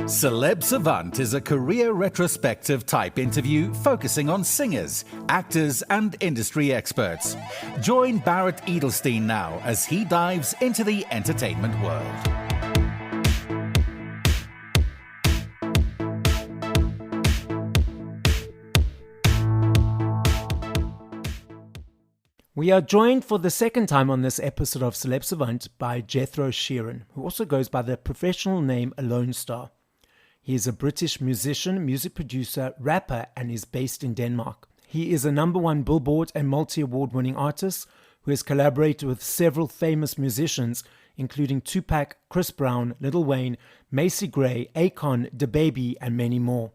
Celeb Savant is a career retrospective type interview focusing on singers, actors, and industry experts. Join Barrett Edelstein now as he dives into the entertainment world. We are joined for the second time on this episode of Celeb Savant by Jethro Sheeran, who also goes by the professional name Alonestar. He is a British musician, music producer, rapper, and is based in Denmark. He is a #1 Billboard and multi-award winning artist who has collaborated with several famous musicians, including Tupac, Chris Brown, Lil Wayne, Macy Gray, Akon, DaBaby, and many more.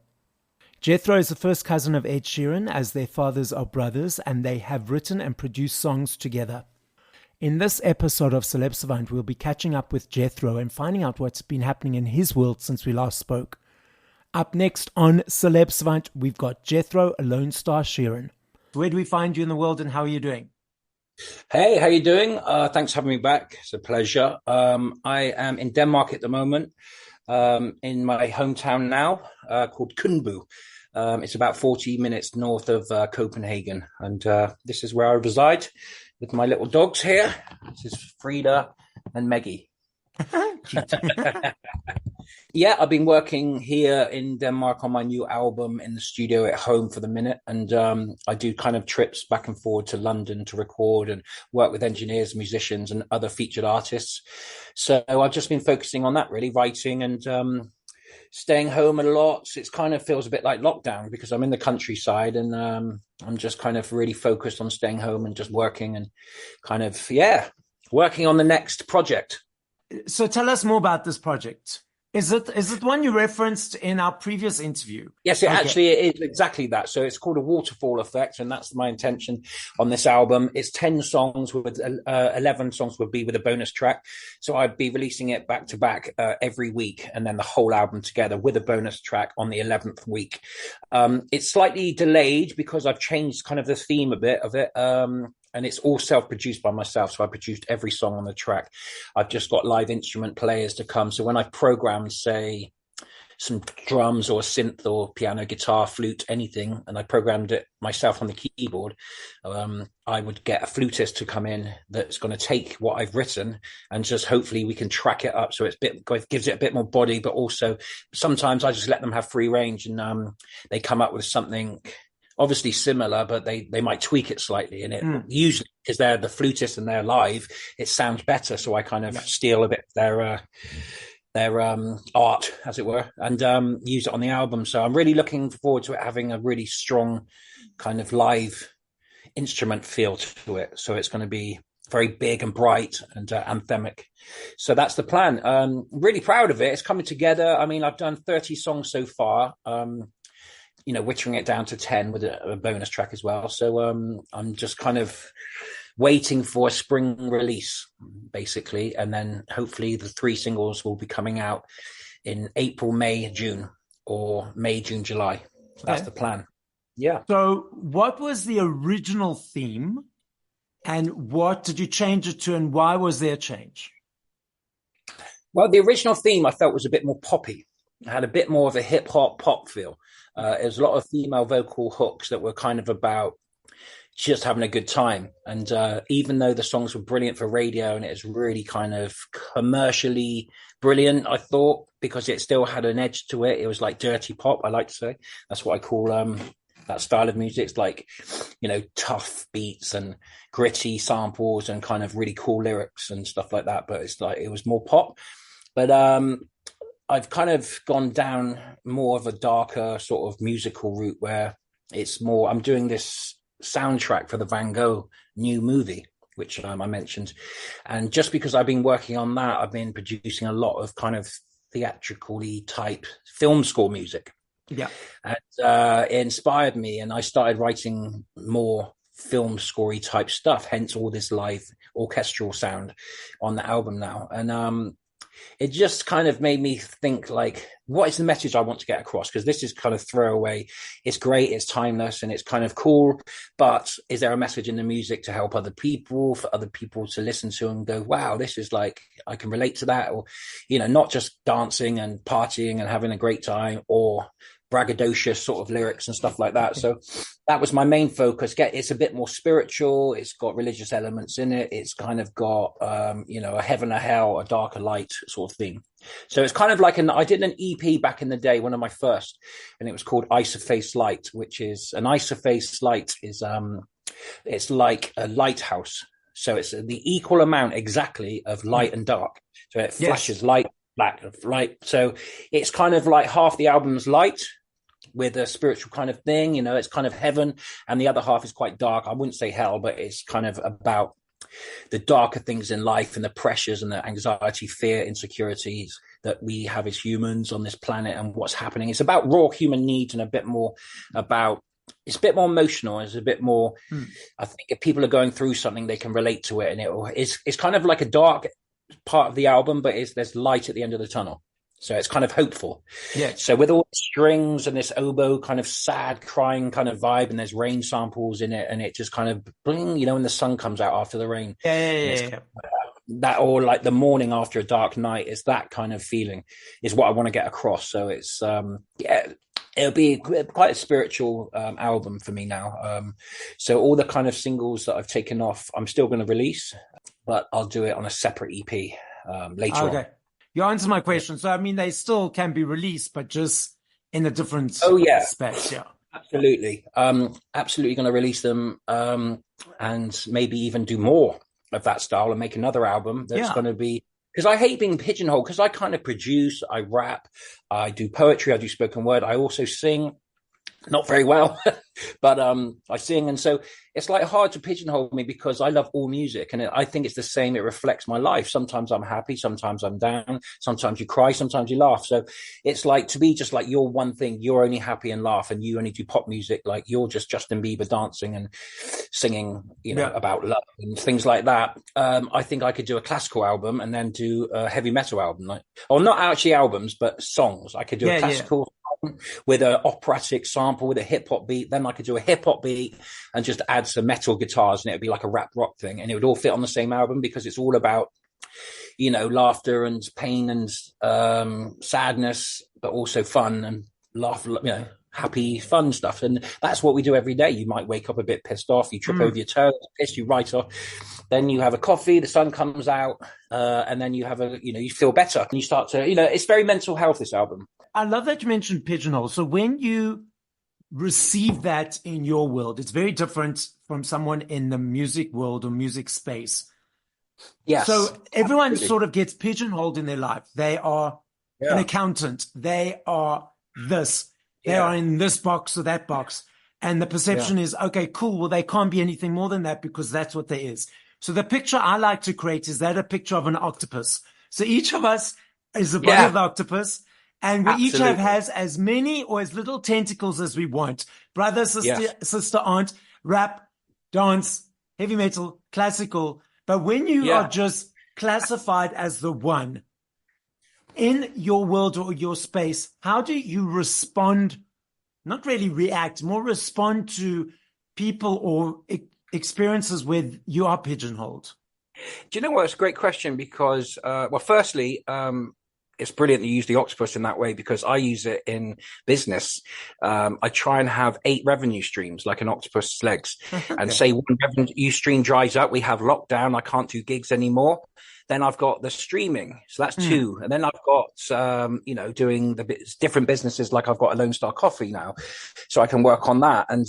Jethro is the first cousin of Ed Sheeran, as their fathers are brothers, and they have written and produced songs together. In this episode of Celeb Savant, we'll be catching up with Jethro and finding out what's been happening in his world since we last spoke. Up next on Celeb Savant, we've got Jethro Alonestar Sheeran. Where do we find you in the world and how are you doing? Hey, how you doing? Thanks for having me back. It's a pleasure. I am in Denmark at the moment, in my hometown now, called Kundbu. It's about 40 minutes north of Copenhagen, and this is where I reside with my little dogs here. This is Frida and Meggie. Yeah, I've been working here in Denmark on my new album in the studio at home for the minute, and I do kind of trips back and forward to London to record and work with engineers, musicians, and other featured artists. So I've just been focusing on that, really, writing and staying home a lot. So it kind of feels a bit like lockdown because I'm in the countryside, and I'm just kind of really focused on staying home and just working and kind of, working on the next project. So tell us more about this project. Is it one you referenced in our previous interview? Yes, actually it is exactly that. So it's called a waterfall effect, and that's my intention on this album. It's 10 songs with 11 songs would be with a bonus track. So I'd be releasing it back to back every week, and then the whole album together with a bonus track on the 11th week. It's slightly delayed because I've changed kind of the theme a bit of it. And it's all self-produced by myself. So I produced every song on the track. I've just got live instrument players to come. So when I program, say, some drums or synth or piano, guitar, flute, anything, and I programmed it myself on the keyboard, I would get a flutist to come in that's going to take what I've written and just hopefully we can track it up so gives it a bit more body. But also sometimes I just let them have free range, and they come up with something obviously similar, but they might tweak it slightly, and it usually, because they're the flutist and they're live, it sounds better. So I kind of steal a bit of their art, as it were, and use it on the album. So I'm really looking forward to it having a really strong kind of live instrument feel to it. So it's going to be very big and bright and anthemic. So that's the plan. Really proud of it. It's coming together. I mean, I've done 30 songs so far. Whittering it down to 10 with a bonus track as well. So I'm just kind of waiting for a spring release, basically. And then hopefully the 3 singles will be coming out in April, May, June, or May, June, July. That's the plan. Yeah. So what was the original theme, and what did you change it to, and why was there a change? Well, the original theme I felt was a bit more poppy. It had a bit more of a hip hop pop feel. It was a lot of female vocal hooks that were kind of about just having a good time. And even though the songs were brilliant for radio and it was really kind of commercially brilliant, I thought, because it still had an edge to it. It was like dirty pop, I like to say. That's what I call that style of music. It's like, tough beats and gritty samples and kind of really cool lyrics and stuff like that. But it's like, it was more pop. But I've kind of gone down more of a darker sort of musical route where it's more, I'm doing this soundtrack for the Van Gogh new movie, which I mentioned. And just because I've been working on that, I've been producing a lot of kind of theatrically type film score music. Yeah. And it inspired me, and I started writing more film scorey type stuff, hence all this live orchestral sound on the album now. And it just kind of made me think, like, what is the message I want to get across? Because this is kind of throwaway. It's great, it's timeless, and it's kind of cool. But is there a message in the music to help other people, for other people to listen to and go, wow, this is like, I can relate to that? Or, not just dancing and partying and having a great time, or braggadocious sort of lyrics and stuff like that. So that was my main focus. It's a bit more spiritual. It's got religious elements in it. It's kind of got, a heaven, a hell, a dark, a light sort of theme. So it's kind of like I did an EP back in the day, one of my first, and it was called Isoface Light, which is an isoface light is, it's like a lighthouse. So it's the equal amount exactly of light and dark. So it flashes light, black, light. So it's kind of like half the album's light with a spiritual kind of thing, it's kind of heaven, and the other half is quite dark. I wouldn't say hell, but it's kind of about the darker things in life and the pressures and the anxiety, fear, insecurities that we have as humans on this planet and what's happening. It's about raw human needs, and it's a bit more emotional. It's a bit more, I think if people are going through something, they can relate to it. And it's kind of like a dark part of the album, but there's light at the end of the tunnel. So it's kind of hopeful. Yeah. So with all the strings and this oboe kind of sad crying kind of vibe, and there's rain samples in it, and it just kind of bling, when the sun comes out after the rain. Yeah. That, or like the morning after a dark night, is that kind of feeling is what I want to get across. So it's, it'll be quite a spiritual album for me now. So all the kind of singles that I've taken off, I'm still going to release, but I'll do it on a separate EP later on. You answered my question. So, I mean, they still can be released, but just in a different space. Yeah, absolutely. Absolutely going to release them, and maybe even do more of that style and make another album that's going to be, because I hate being pigeonholed, because I kind of produce, I rap, I do poetry, I do spoken word, I also sing. Not very well, but I sing. And so it's like hard to pigeonhole me, because I love all music, and I think it's the same. It reflects my life. Sometimes I'm happy, sometimes I'm down, sometimes you cry, sometimes you laugh. So it's like, to be just like, you're one thing, you're only happy and laugh, and you only do pop music, like you're just Justin Bieber dancing and singing, about love and things like that. I think I could do a classical album and then do a heavy metal album, or not actually albums, but songs. I could do a classical with an operatic sample with a hip hop beat. Then I could do a hip hop beat and just add some metal guitars, and it would be like a rap rock thing, and it would all fit on the same album, because it's all about, laughter and pain and sadness, but also fun and laugh, happy, fun stuff. And that's what we do every day. You might wake up a bit pissed off, you trip over your toes, piss, you write off. Then you have a coffee, the sun comes out, and then you have you feel better, and you start to, it's very mental health, this album. I love that you mentioned pigeonhole. So when you receive that in your world, it's very different from someone in the music world or music space. Yes. So everyone sort of gets pigeonholed in their life. They are an accountant. They are this. They are in this box or that box. And the perception is, okay, cool. Well, they can't be anything more than that, because that's what they is. So the picture I like to create is that a picture of an octopus. So each of us is the body of the octopus. And we each has as many or as little tentacles as we want. Brother, sister, aunt, rap, dance, heavy metal, classical. But when you are just classified as the one in your world or your space, how do you respond? Not really react, more respond to people or experiences where you are pigeonholed? Do you know what? It's a great question, because, firstly, it's brilliant you use the octopus in that way, because I use it in business. I try and have 8 revenue streams, like an octopus's legs. And say one revenue stream dries up, we have lockdown, I can't do gigs anymore. Then I've got the streaming. So that's 2. And then I've got, doing the different businesses. Like I've got Alonestar Coffee now, so I can work on that. And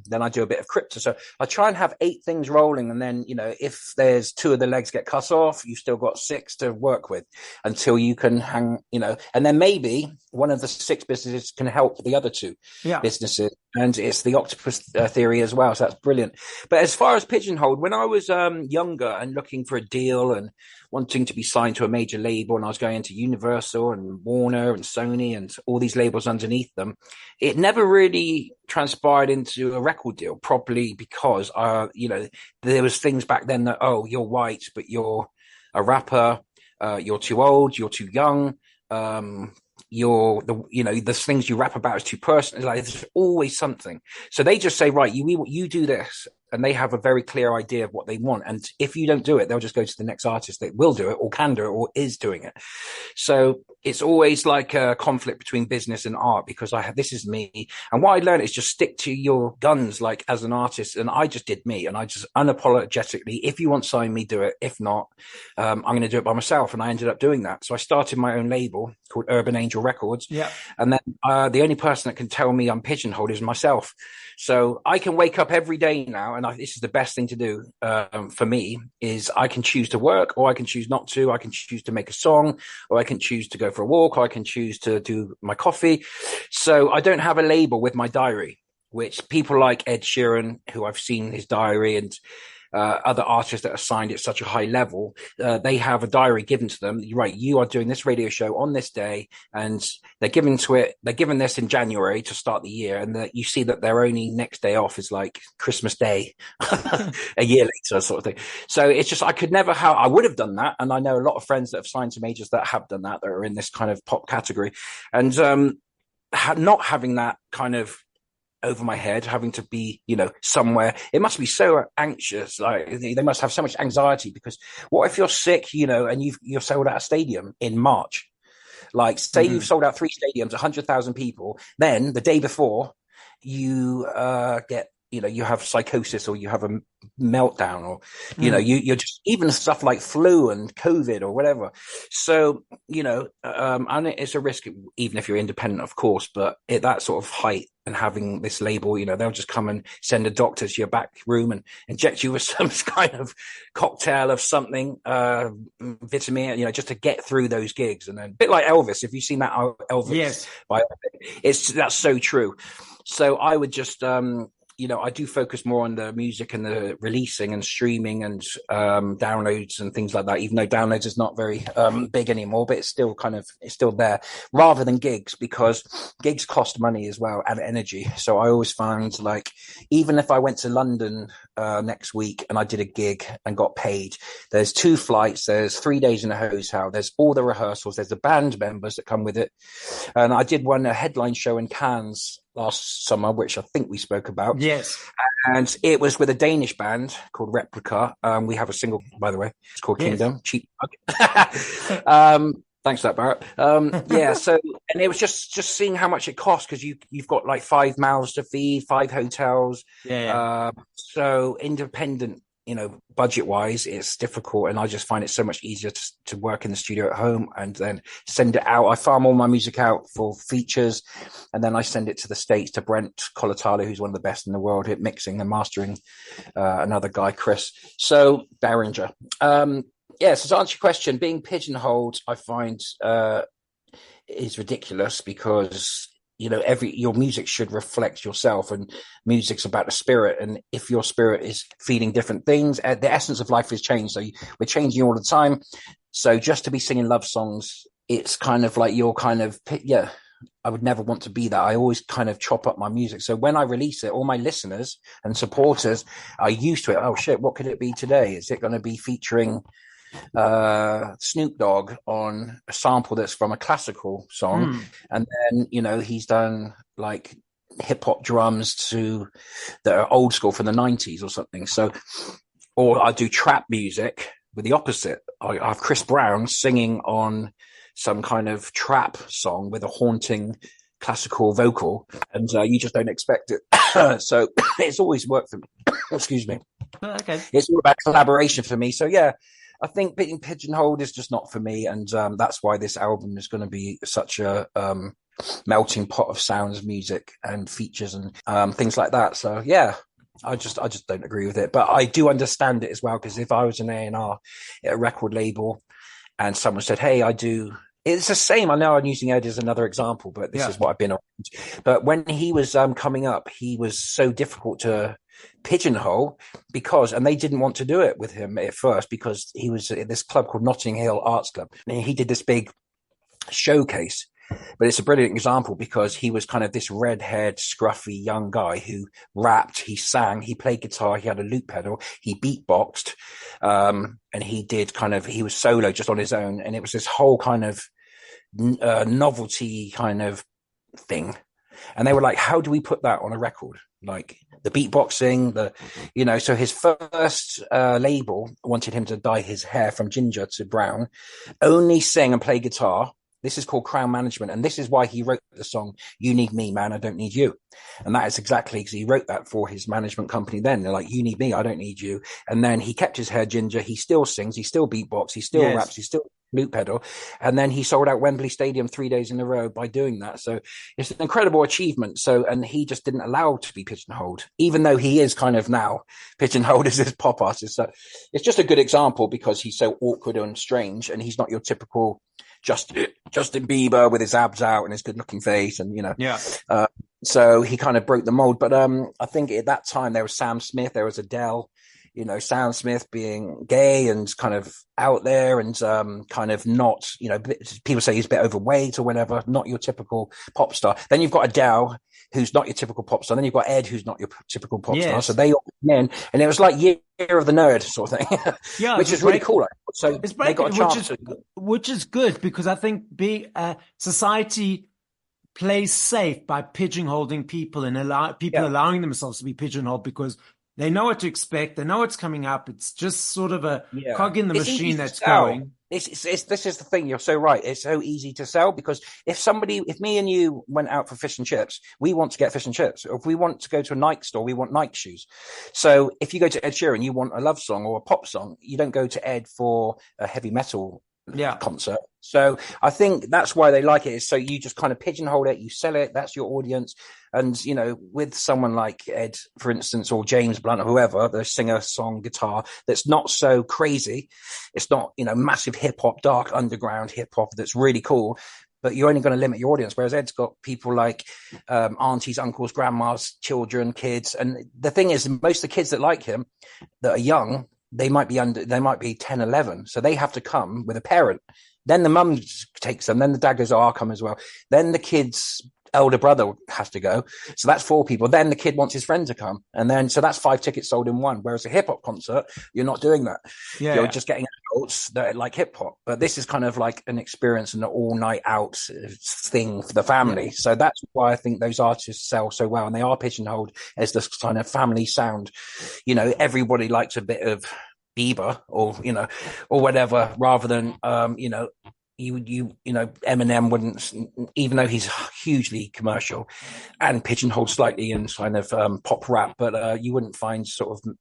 then I do a bit of crypto. So I try and have 8 things rolling. And then, if there's 2 of the legs get cut off, you've still got 6 to work with until you can hang, and then maybe one of the 6 businesses can help the other 2 businesses. And it's the octopus theory as well. So that's brilliant. But as far as pigeonholed, when I was younger and looking for a deal and wanting to be signed to a major label, and I was going into Universal and Warner and Sony and all these labels underneath them, it never really transpired into a record deal properly, because, there was things back then that, oh, you're white, but you're a rapper. you're too old, you're too young, the things you rap about is too personal. Like, there's always something. So they just say, right, you do this, and they have a very clear idea of what they want. And if you don't do it, they'll just go to the next artist that will do it or can do it or is doing it. So it's always like a conflict between business and art, because this is me. And what I learned is just stick to your guns, like as an artist. And I just did me, and I just unapologetically, if you want to sign me, do it. If not, I'm going to do it by myself. And I ended up doing that. So I started my own label called Urban Angel Records. Yeah. And then the only person that can tell me I'm pigeonholed is myself. So I can wake up every day now, and this is the best thing to do for me, is I can choose to work, or I can choose not to. I can choose to make a song, or I can choose to go for a walk, or I can choose to do my coffee. So I don't have a label with my diary, which people like Ed Sheeran, who I've seen his diary, and other artists that are signed at such a high level, they have a diary given to them. Right, you are doing this radio show on this day, and they're given this in January to start the year, and you see that their only next day off is like Christmas Day a year later, sort of thing. So it's just, I would have done that, and I know a lot of friends that have signed to majors that have done that are in this kind of pop category, and not having that kind of over my head, having to be, somewhere. It must be so anxious. Like, they must have so much anxiety, because what if you're sick, and you've sold out a stadium in March? Like, say you've sold out 3 stadiums, 100,000 people. Then the day before, you get, you have psychosis, or you have a meltdown, or, you're just, even stuff like flu and COVID or whatever. So, and it's a risk, even if you're independent, of course, but at that sort of height, and having this label, they'll just come and send a doctor to your back room and inject you with some kind of cocktail of something, vitamin, just to get through those gigs. And then, a bit like Elvis, if you've seen that Elvis, yes, that's so true. So I would just, I do focus more on the music and the releasing and streaming and downloads and things like that, even though downloads is not very big anymore, but it's still there, rather than gigs, because gigs cost money as well and energy. So I always find, like, even if I went to London next week and I did a gig and got paid, there's 2 flights, there's 3 days in a hotel, there's all the rehearsals, there's the band members that come with it. And I did a headline show in Cannes last summer, which I think we spoke about. Yes. And it was with a Danish band called Replica. We have a single, by the way. It's called Kingdom. Cheap plug. Thanks for that, Barrett. Yeah, so, and it was just seeing how much it costs, because you've got like 5 mouths to feed, 5 hotels. Yeah. So independent, budget wise, it's difficult, and I just find it so much easier to work in the studio at home and then send it out. I farm all my music out for features, and then I send it to the States to Brent Colatalo, who's one of the best in the world at mixing and mastering, another guy, Chris. So Barringer. So to answer your question, being pigeonholed, I find is ridiculous, because your music should reflect yourself, and music's about the spirit. And if your spirit is feeling different things, the essence of life is change. So we're changing all the time. So just to be singing love songs, it's kind of like you're kind of, I would never want to be that. I always kind of chop up my music. So when I release it, all my listeners and supporters are used to it. Oh shit, what could it be today? Is it going to be featuring Snoop Dogg on a sample that's from a classical song, and then he's done like hip hop drums that are old school from the 90s or something. So, or I do trap music with the opposite. I have Chris Brown singing on some kind of trap song with a haunting classical vocal, and you just don't expect it. So it's always worked for me. Excuse me. Okay. It's all about collaboration for me. So yeah, I think being pigeonholed is just not for me, and that's why this album is going to be such a melting pot of sounds, music, and features, and things like that. So yeah, I just don't agree with it, but I do understand it as well, because if I was an A&R at a record label and someone said, "Hey, I do," it's the same. I know I'm using Ed as another example, but this is what I've been on. But when he was coming up, he was so difficult to pigeonhole, and they didn't want to do it with him at first, because he was at this club called Notting Hill Arts Club, and he did this big showcase, But it's a brilliant example because he was kind of this red-haired, scruffy young guy who rapped, he sang, he played guitar, he had a loop pedal, he beatboxed, and he was solo just on his own. And it was this whole kind of novelty kind of thing. And they were like, how do we put that on a record? Like the beatboxing, so his first label wanted him to dye his hair from ginger to brown, only sing and play guitar. This is called Crown Management. And this is why he wrote the song, You Need Me, Man, I Don't Need You. And that is exactly because he wrote that for his management company then. They're like, you need me, I don't need you. And then he kept his hair ginger. He still sings, he still beatbox, he still raps, he still loop pedal. And then he sold out Wembley Stadium 3 days in a row by doing that. So it's an incredible achievement. And he just didn't allow to be pigeonholed, even though he is kind of now pigeonholed as this pop artist. So it's just a good example because he's so awkward and strange, and he's not your typical Justin Bieber with his abs out and his good looking face, and so he kind of broke the mold. But I think at that time there was Sam Smith, there was Adele, Sam Smith being gay and kind of out there and kind of not, people say he's a bit overweight or whatever, not your typical pop star. Then you've got Adele, who's not your typical pop star. Then you've got Ed, who's not your typical pop star. So they all came in, and it was like Year of the Nerd sort of thing, which is really cool. So they got a chance, which is good, because I think society plays safe by pigeonholing people and allowing themselves to be pigeonholed, because they know what to expect. They know what's coming up. It's just sort of a cog in the machine that's going. This is the thing. You're so right. It's so easy to sell, because if me and you went out for fish and chips, we want to get fish and chips. If we want to go to a Nike store, we want Nike shoes. So if you go to Ed Sheeran, you want a love song or a pop song. You don't go to Ed for a heavy metal concert. So I think that's why they like it, is so you just kind of pigeonhole it, you sell it, that's your audience. And with someone like Ed, for instance, or James Blunt or whoever, the singer, song, guitar, that's not so crazy, it's not massive hip hop, dark underground hip hop that's really cool, but you're only going to limit your audience. Whereas Ed's got people like aunties, uncles, grandmas, children, kids. And the thing is, most of the kids that like him that are young, they might be 10, 11. So they have to come with a parent. Then the mum takes them. Then the dad goes, I'll come as well. Then the kid's elder brother has to go. So that's 4 people. Then the kid wants his friend to come. And then, so that's 5 tickets sold in one. Whereas a hip hop concert, you're not doing that. You're just getting adults that like hip hop. But this is kind of like an experience and an all night out thing for the family. So that's why I think those artists sell so well. And they are pigeonholed as this kind of family sound. Everybody likes a bit of Bieber or whatever, rather than Eminem wouldn't, even though he's hugely commercial and pigeonholed slightly in kind of pop rap, but you wouldn't find sort of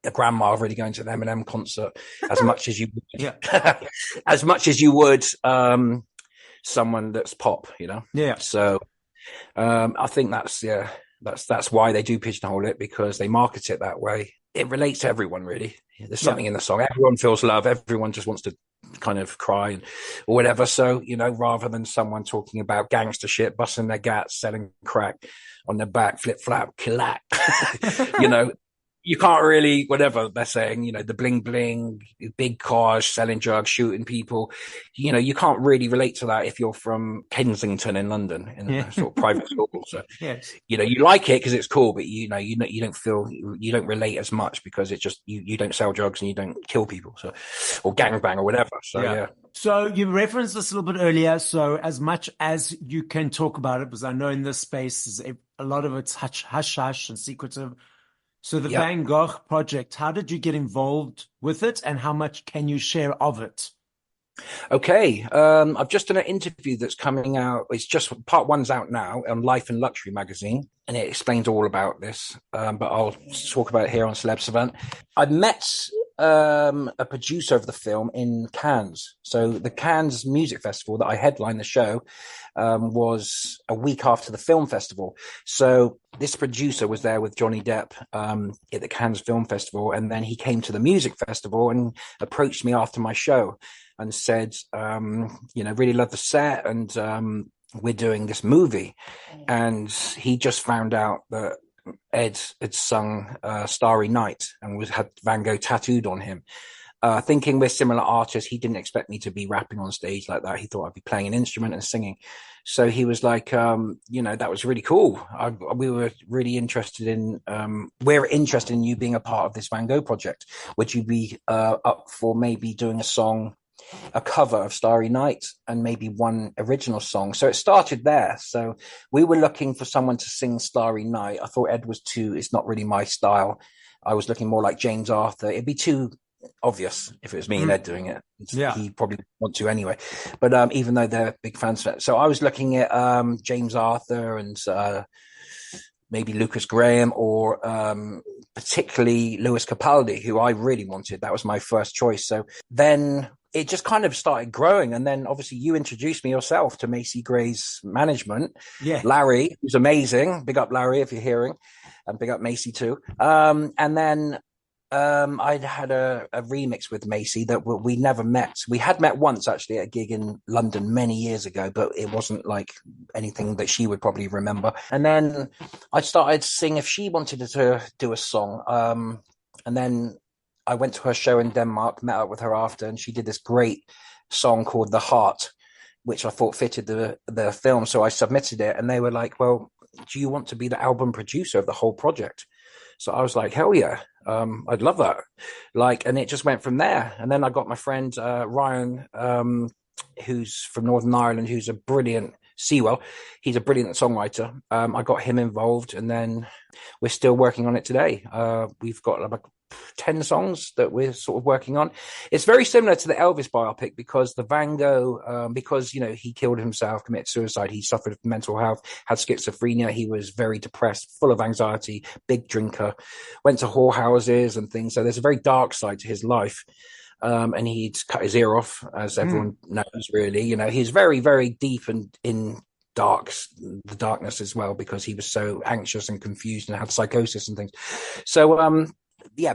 a grandma really going to an Eminem concert as much as you would, as much as you would someone that's pop, So I think that's why they do pigeonhole it, because they market it that way. It relates to everyone, really. There's something in the song. Everyone feels love. Everyone just wants to kind of cry or whatever. So, rather than someone talking about gangster shit, busting their gats, selling crack on their back, flip flap, killack, you can't really, whatever they're saying, the bling bling, big cars, selling drugs, shooting people, you can't really relate to that if you're from Kensington in London in a sort of private school. So, you like it because it's cool, but you don't relate as much because it's just, you don't sell drugs and you don't kill people. So, or gangbang or whatever. So, So you referenced this a little bit earlier. So as much as you can talk about it, because I know in this space, a lot of it's hush hush and secretive. So the Van Gogh project, how did you get involved with it, and how much can you share of it? Okay. I've just done an interview that's coming out. It's just part 1's out now on Life and Luxury magazine, and it explains all about this. But I'll talk about it here on Celeb Savant. I met a producer of the film in Cannes. So the Cannes Music Festival that I headlined the show was a week after the film festival. So this producer was there with Johnny Depp at the Cannes Film Festival, and then he came to the music festival and approached me after my show and said, really love the set, and we're doing this movie. And he just found out that Ed had sung Starry Night and had Van Gogh tattooed on him. thinking we're similar artists. He didn't expect me to be rapping on stage like that. He thought I'd be playing an instrument and singing. So he was like, that was really cool. We were really interested in, we're interested in you being a part of this Van Gogh project. Would you be up for maybe doing a cover of Starry Night and maybe one original song? So it started there. So we were looking for someone to sing Starry Night. I thought Ed was it's not really my style. I was looking more like James Arthur. It'd be too obvious if it was me and Ed doing it. He probably would want to anyway. But even though they're big fans of it. So I was looking at James Arthur and maybe Lucas Graham or particularly Lewis Capaldi, who I really wanted. That was my first choice. So then it just kind of started growing. And then obviously you introduced me yourself to Macy Gray's management. Yeah. Larry, who's amazing. Big up Larry if you're hearing. And big up Macy too. And then I'd had a remix with Macy that we never met. We had met once actually at a gig in London many years ago, but it wasn't like anything that she would probably remember. And then I started seeing if she wanted to do a song. And then I went to her show in Denmark, met up with her after, and she did this great song called The Heart, which I thought fitted the film. So I submitted it and they were like, well, do you want to be the album producer of the whole project? So I was like, hell yeah, I'd love that. And it just went from there. And then I got my friend Ryan, who's from Northern Ireland, who's a brilliant Sewell. He's a brilliant songwriter. I got him involved, and then we're still working on it today. We've got like 10 songs that we're sort of working on. It's very similar to the Elvis biopic because the Van Gogh, because, he killed himself, committed suicide. He suffered mental health, had schizophrenia. He was very depressed, full of anxiety, big drinker, went to whorehouses and things. So there's a very dark side to his life. And he'd cut his ear off, as everyone knows, really. He's very, very deep and in the darkness as well, because he was so anxious and confused and had psychosis and things. So,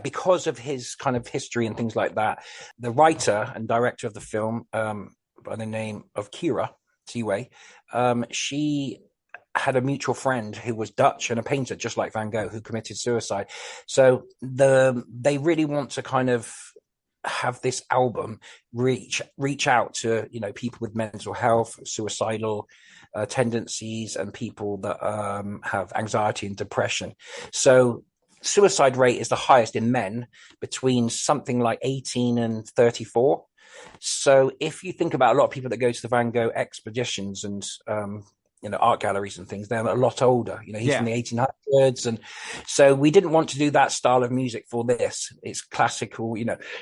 because of his kind of history and things like that, the writer and director of the film, by the name of Kira Seaway, she had a mutual friend who was Dutch and a painter, just like Van Gogh, who committed suicide. So they really want to kind of have this album reach out to people with mental health, suicidal tendencies, and people that have anxiety and depression. So suicide rate is the highest in men between something like 18 and 34. So if you think about a lot of people that go to the Van Gogh expeditions and art galleries and things, they're a lot older. He's from the 1800s, and so we didn't want to do that style of music for this. It's classical,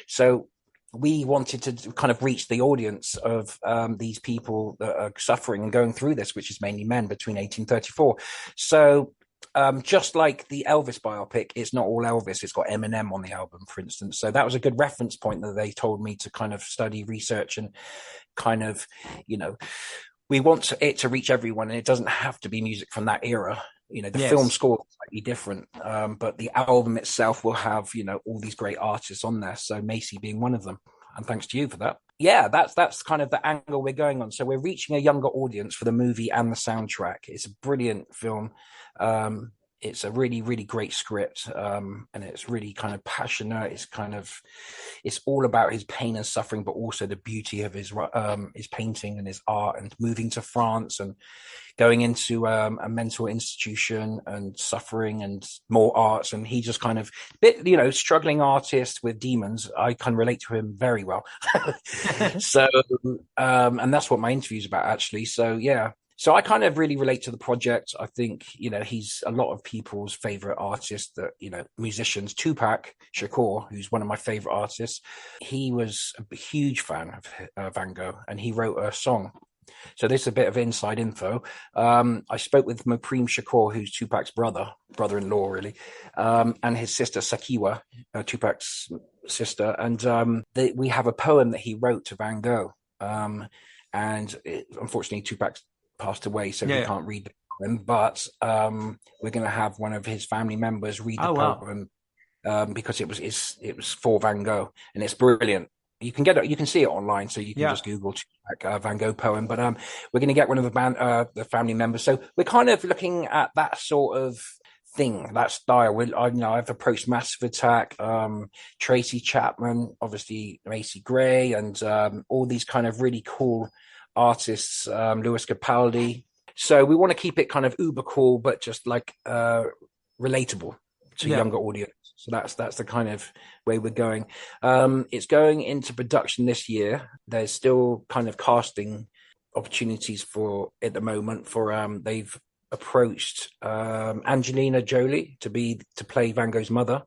so we wanted to kind of reach the audience of these people that are suffering and going through this, which is mainly men between 18 and 34. So just like the Elvis biopic, it's not all Elvis. It's got Eminem on the album, for instance. So that was a good reference point that they told me to kind of study, research, and kind of, we want it to reach everyone, and it doesn't have to be music from that era. The film score is slightly different, but the album itself will have, all these great artists on there. So Macy being one of them. And thanks to you for that. Yeah, that's kind of the angle we're going on. So we're reaching a younger audience for the movie and the soundtrack. It's a brilliant film. It's a really, really great script. And it's really kind of passionate. It's all about his pain and suffering, but also the beauty of his painting and his art, and moving to France and going into a mental institution and suffering and more arts. And he just kind of struggling artist with demons. I can relate to him very well. So, and that's what my interview's about, actually. So, yeah. So I kind of really relate to the project. I think, he's a lot of people's favorite artist that, musicians. Tupac Shakur, who's one of my favorite artists, he was a huge fan of Van Gogh, and he wrote a song. So this is a bit of inside info. I spoke with Mopreme Shakur, who's Tupac's brother-in-law, really, and his sister Sakiwa, Tupac's sister. And we have a poem that he wrote to Van Gogh. Unfortunately, Tupac's passed away, so we can't read the poem, but we're going to have one of his family members read the poem because it was for Van Gogh, and it's brilliant. You can see it online, so you can just Google Van Gogh poem. But we're going to get one of the family members. So we're kind of looking at that sort of thing, that style. I've approached Massive Attack, Tracy Chapman, obviously Macy Gray, and all these kind of really cool artists, Lewis Capaldi. So we want to keep it kind of uber cool, but just like relatable to younger audience. So that's the kind of way we're going. It's going into production this year. There's still kind of casting opportunities for at the moment. For they've approached Angelina Jolie to play Van Gogh's mother,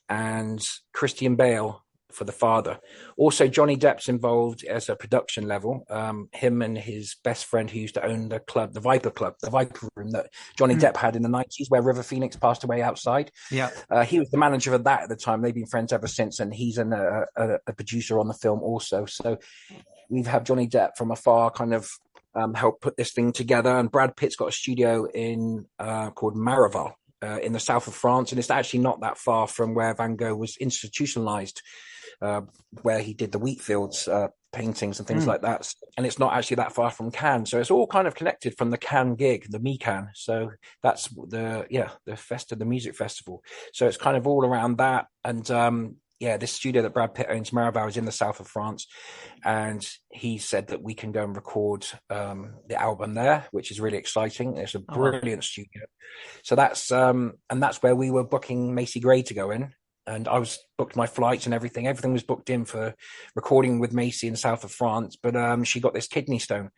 and Christian Bale for the father. Also, Johnny Depp's involved as a production level. Him and his best friend, who used to own the club, the Viper Room that Johnny Depp had in the 90s, where River Phoenix passed away outside. Yeah, he was the manager of that at the time. They've been friends ever since, and he's a producer on the film also. So we've had Johnny Depp from afar kind of help put this thing together. And Brad Pitt's got a studio in called Maraval in the south of France, and it's actually not that far from where Van Gogh was institutionalized, where he did the wheat fields paintings and things like that. And it's not actually that far from Cannes. So it's all kind of connected from the Cannes gig, the MeCannes. So that's the music festival. So it's kind of all around that. And this studio that Brad Pitt owns, Maraval, is in the south of France. And he said that we can go and record the album there, which is really exciting. It's a brilliant studio. So that's where we were booking Macy Gray to go in. And I was booked my flights and everything. Everything was booked in for recording with Macy in the south of France. But she got this kidney stone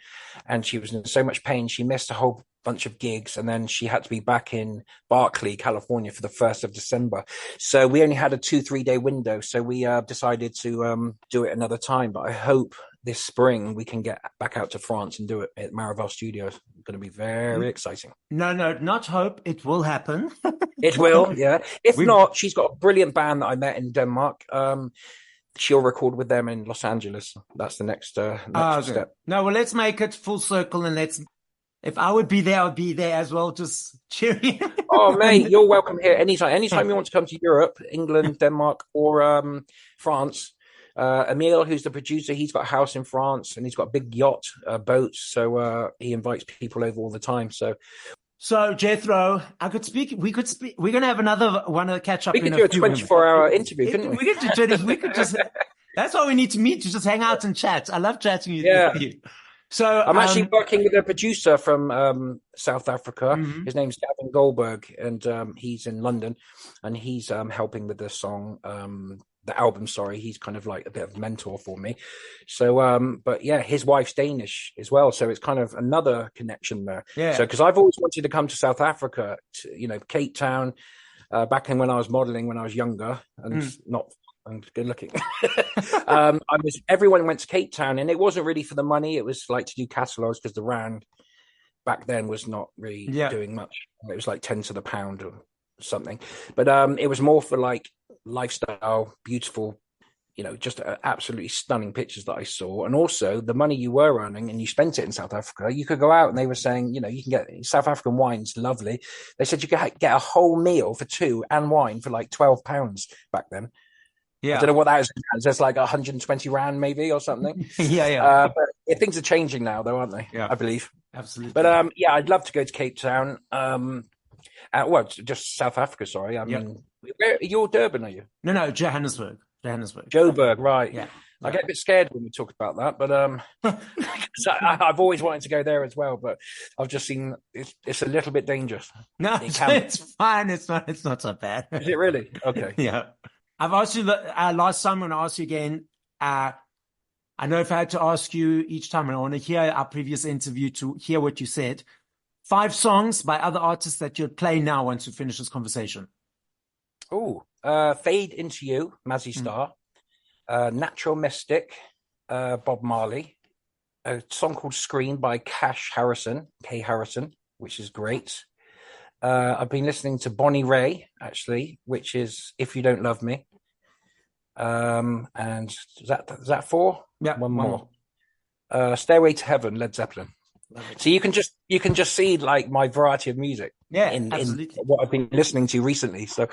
and she was in so much pain. She missed a whole bunch of gigs. And then she had to be back in Berkeley, California for the 1st of December. So we only had a 2-3 day window. So we decided to do it another time. But I hope this spring we can get back out to France and do it at Maraval Studios. It's going to be very exciting. No, not hope. It will happen. It will, yeah. If not, she's got a brilliant band that I met in Denmark. She'll record with them in Los Angeles. That's the next step. No, well, let's make it full circle, and if I would be there, I would be there as well, just cheering. Oh, mate, you're welcome here anytime. Anytime you want to come to Europe, England, Denmark, or France. Emil, who's the producer, he's got a house in France and he's got a big yacht, boats. So he invites people over all the time. So Jethro, we could speak. We're going to have another one to catch up. We could do a 24-hour interview, couldn't we? We could do 20. We could just. That's why we need to meet, to just hang out and chat. I love chatting with you. So I'm actually working with a producer from South Africa. Mm-hmm. His name's Gavin Goldberg, and he's in London, and he's helping with the song, the album. Sorry, he's kind of like a bit of a mentor for me. So, but yeah, his wife's Danish as well, so it's kind of another connection there. Yeah. So, because I've always wanted to come to South Africa, Cape Town, back in when I was modelling when I was younger and not. And good looking. Everyone went to Cape Town, and it wasn't really for the money. It was like to do catalogs, because the rand back then was not really doing much. It was like 10 to the pound or something. But it was more for like lifestyle, beautiful, just absolutely stunning pictures that I saw. And also the money you were earning and you spent it in South Africa, you could go out, and they were saying, you can get South African wine's lovely. They said you could get a whole meal for two and wine for like £12 back then. Yeah. I don't know what that is. It's like 120 rand maybe or something. But things are changing now, though, aren't they? Yeah, I believe. Absolutely. But I'd love to go to Cape Town. Just South Africa. Sorry, I mean, you're Durban, are you? No, Johannesburg. Joburg, right? Yeah. I get a bit scared when we talk about that, but I've always wanted to go there as well. But I've just seen it's a little bit dangerous. No, it's fine. It's not so bad. Is it really? Okay. Yeah. I've asked you last time. I'm going to ask you again. I know if I had to ask you each time, and I want to hear our previous interview to hear what you said. 5 songs by other artists that you'd play now once we finish this conversation. Oh, Fade Into You, Mazzy Star. Natural Mystic, Bob Marley. A song called Scream by Kay Harrison, which is great. I've been listening to Bonnie Raitt, actually, which is If You Don't Love Me. And is that 4? Yeah, one more. Stairway to Heaven, Led Zeppelin. So you can just see like my variety of music. Yeah, in what I've been listening to recently. So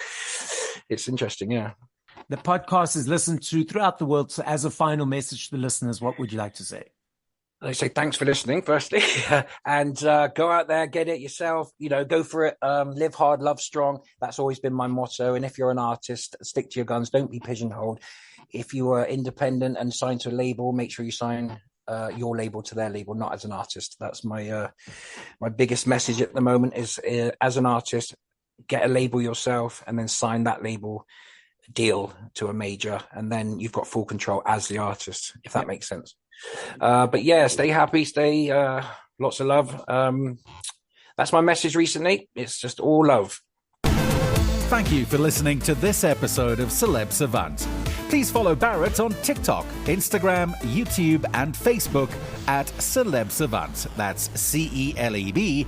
it's interesting. Yeah. The podcast is listened to throughout the world. So as a final message to the listeners, what would you like to say? I say thanks for listening, firstly, and go out there, get it yourself. Go for it. Live hard, love strong. That's always been my motto. And if you're an artist, stick to your guns. Don't be pigeonholed. If you are independent and signed to a label, make sure you sign your label to their label, not as an artist. That's my biggest message at the moment. Is as an artist, get a label yourself, and then sign that label deal to a major, and then you've got full control as the artist, if that makes sense. But yeah, stay happy, stay lots of love. That's my message recently. It's just all love. Thank you for listening to this episode of Celeb Savant. Please follow Barrett on TikTok, Instagram, YouTube, and Facebook at Celeb Savant. That's CelebSavant.